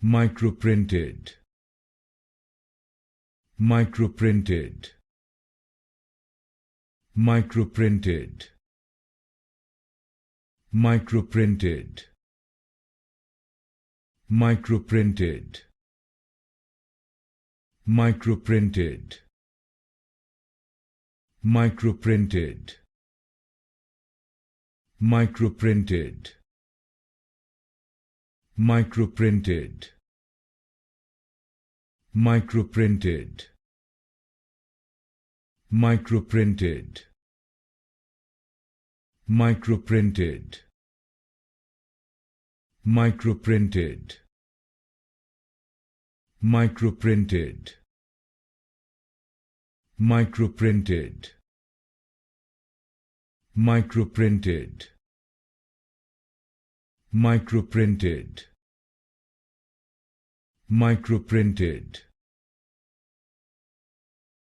Microprinted. Microprinted. Microprinted. Microprinted. Microprinted. Microprinted. Microprinted. Microprinted. Microprinted. Microprinted. Microprinted. Microprinted. Microprinted. Microprinted. Microprinted. Microprinted. Microprinted. Microprinted.